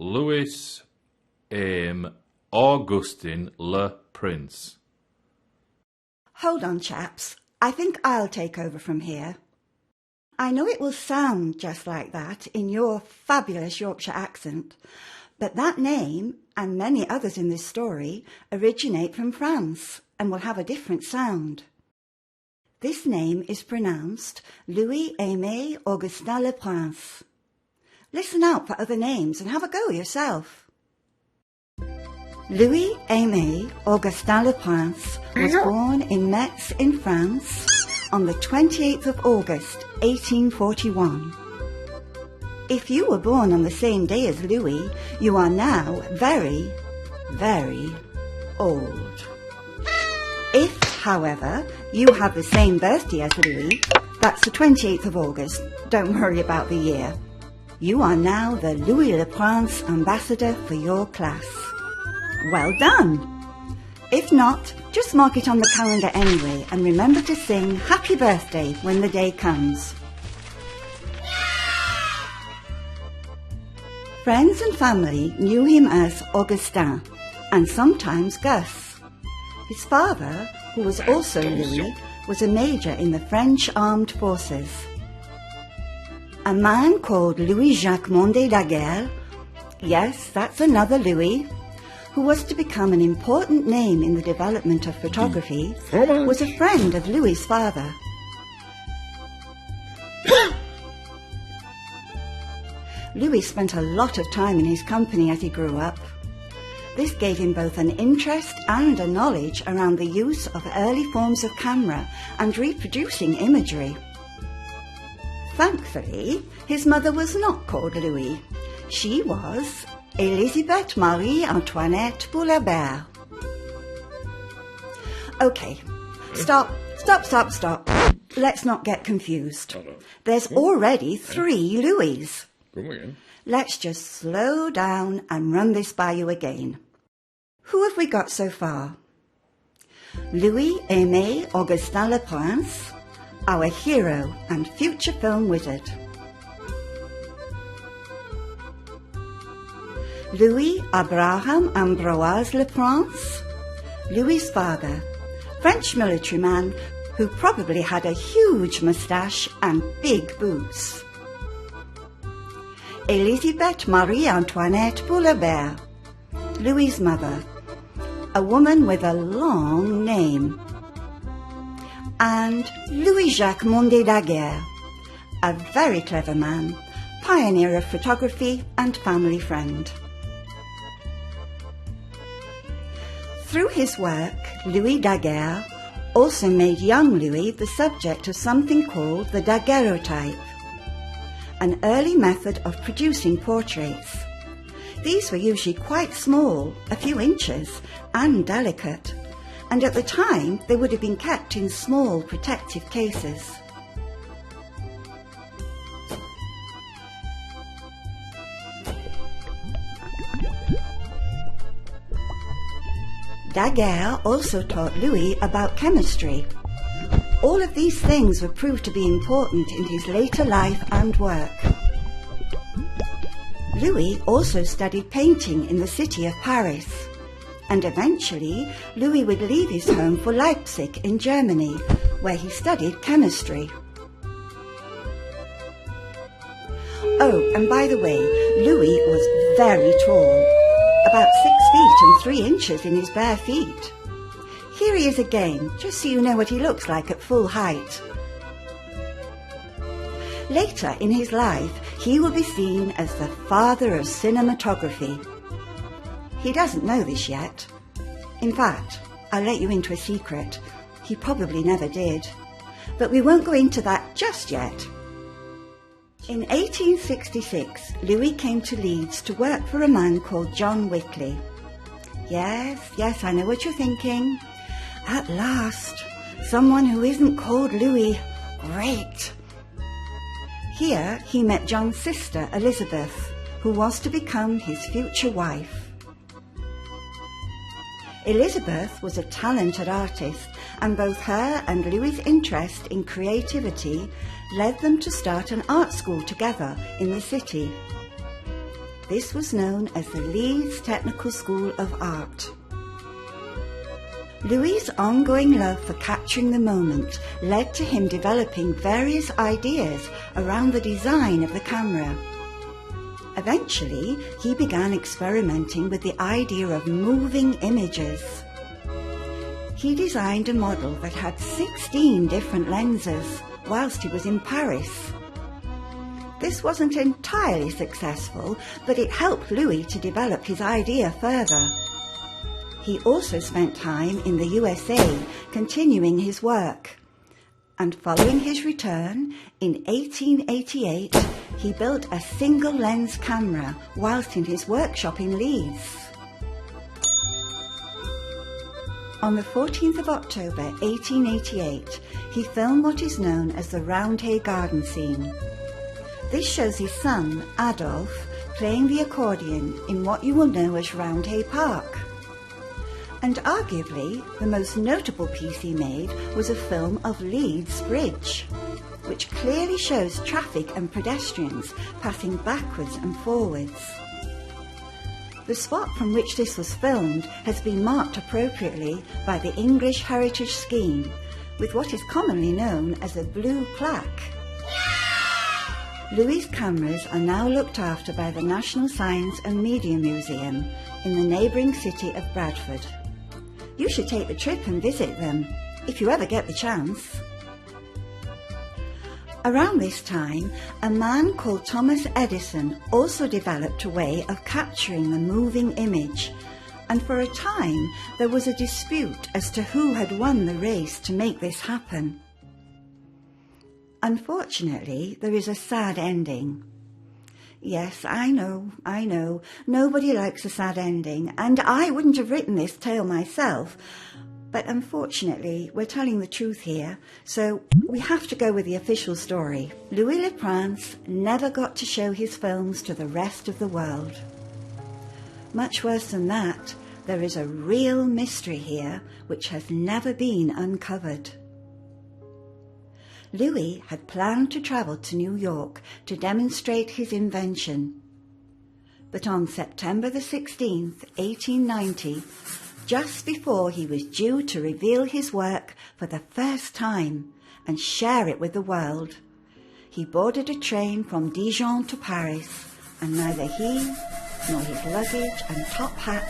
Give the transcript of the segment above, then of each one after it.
Louis Augustin Le Prince. Hold on, chaps. I think I'll take over from here. I know it will sound just like that in your fabulous Yorkshire accent, but that name, and many others in this story, originate from France and will have a different sound. This name is pronounced Louis-Aimé Augustin Le Prince. Listen out for other names and have a go yourself. Louis-Aimé Augustin Le Prince was born in Metz in France on the 28th of August, 1841. If you were born on the same day as Louis, you are now very, very old. If, however, you have the same birthday as Louis, that's the 28th of August, don't worry about the year. You are now the Louis Le Prince ambassador for your class. Well done! If not, just mark it on the calendar anyway and remember to sing Happy Birthday when the day comes. Friends and family knew him as Augustin and sometimes Gus. His father, who was also Louis, was a major in the French armed forces. A man called Louis-Jacques Monde Daguerre, yes, that's another Louis, who was to become an important name in the development of photography, was a friend of Louis's father. Louis spent a lot of time in his company as he grew up. This gave him both an interest and a knowledge around the use of early forms of camera and reproducing imagery. Thankfully, his mother was not called Louis. She was Elisabeth Marie Antoinette Boulabert. Okay, stop. Let's not get confused. There's already 3 Louis. Let's just slow down and run this by you again. Who have we got so far? Louis-Aimé Augustin Le Prince, our hero and future film wizard. Louis Abraham Ambroise Le Prince, Louis's father, French military man who probably had a huge moustache and big boots. Elisabeth Marie Antoinette Boulabert, Louis's mother, a woman with a long name. And Louis-Jacques Monde Daguerre, a very clever man, pioneer of photography and family friend. Through his work, Louis Daguerre also made young Louis the subject of something called the daguerreotype, an early method of producing portraits. These were usually quite small, a few inches, and delicate, and at the time they would have been kept in small protective cases. Daguerre also taught Louis about chemistry. All of these things would prove to be important in his later life and work. Louis also studied painting in the city of Paris, and eventually Louis would leave his home for Leipzig in Germany, where he studied chemistry. Oh, and by the way, Louis was very tall, about 6 feet and 3 inches in his bare feet. Here he is again, just so you know what he looks like at full height. Later in his life, he will be seen as the father of cinematography. He doesn't know this yet. In fact, I'll let you into a secret. He probably never did. But we won't go into that just yet. In 1866, Louis came to Leeds to work for a man called John Wickley. Yes, I know what you're thinking. At last, someone who isn't called Louis. Great! Here he met John's sister, Elizabeth, who was to become his future wife. Elizabeth was a talented artist, and both her and Louis's interest in creativity led them to start an art school together in the city. This was known as the Leeds Technical School of Art. Louis' ongoing love for capturing the moment led to him developing various ideas around the design of the camera. Eventually, he began experimenting with the idea of moving images. He designed a model that had 16 different lenses whilst he was in Paris. This wasn't entirely successful, but it helped Louis to develop his idea further. He also spent time in the USA continuing his work. And following his return, in 1888, he built a single-lens camera whilst in his workshop in Leeds. On the 14th of October 1888, he filmed what is known as the Roundhay Garden scene. This shows his son, Adolf, playing the accordion in what you will know as Roundhay Park. And arguably, the most notable piece he made was a film of Leeds Bridge, which clearly shows traffic and pedestrians passing backwards and forwards. The spot from which this was filmed has been marked appropriately by the English Heritage Scheme, with what is commonly known as a blue plaque. Louis' cameras are now looked after by the National Science and Media Museum in the neighbouring city of Bradford. You should take the trip and visit them, if you ever get the chance. Around this time, a man called Thomas Edison also developed a way of capturing the moving image, and for a time there was a dispute as to who had won the race to make this happen. Unfortunately, there is a sad ending. Yes, I know, nobody likes a sad ending, and I wouldn't have written this tale myself, but unfortunately, we're telling the truth here, so we have to go with the official story. Louis Le Prince never got to show his films to the rest of the world. Much worse than that, there is a real mystery here which has never been uncovered. Louis had planned to travel to New York to demonstrate his invention. But on September the 16th, 1890, just before he was due to reveal his work for the first time and share it with the world, he boarded a train from Dijon to Paris, and neither he nor his luggage and top hat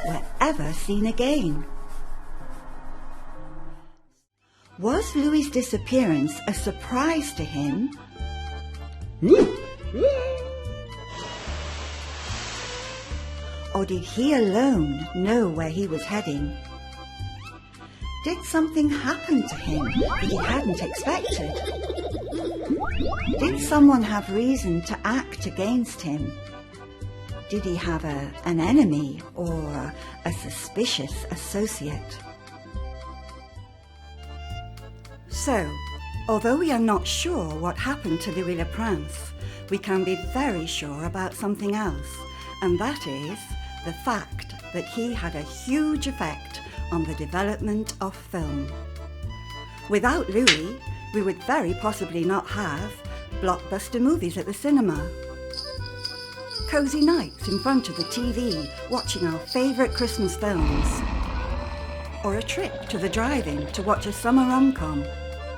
were ever seen again. Was Louis' disappearance a surprise to him? Or did he alone know where he was heading? Did something happen to him that he hadn't expected? Did someone have reason to act against him? Did he have an enemy or a suspicious associate? So, although we are not sure what happened to Louis Le Prince, we can be very sure about something else, and that is the fact that he had a huge effect on the development of film. Without Louis, we would very possibly not have blockbuster movies at the cinema, cosy nights in front of the TV watching our favourite Christmas films, or a trip to the drive-in to watch a summer rom-com.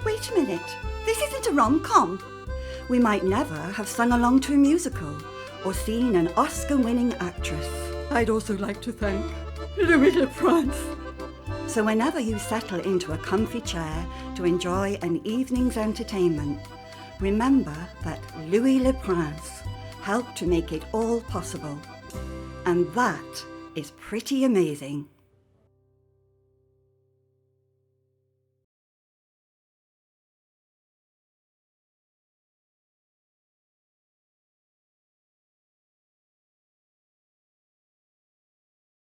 Wait a minute, this isn't a rom-com. We might never have sung along to a musical or seen an Oscar-winning actress. I'd also like to thank Louis Le Prince. So whenever you settle into a comfy chair to enjoy an evening's entertainment, remember that Louis Le Prince helped to make it all possible. And that is pretty amazing.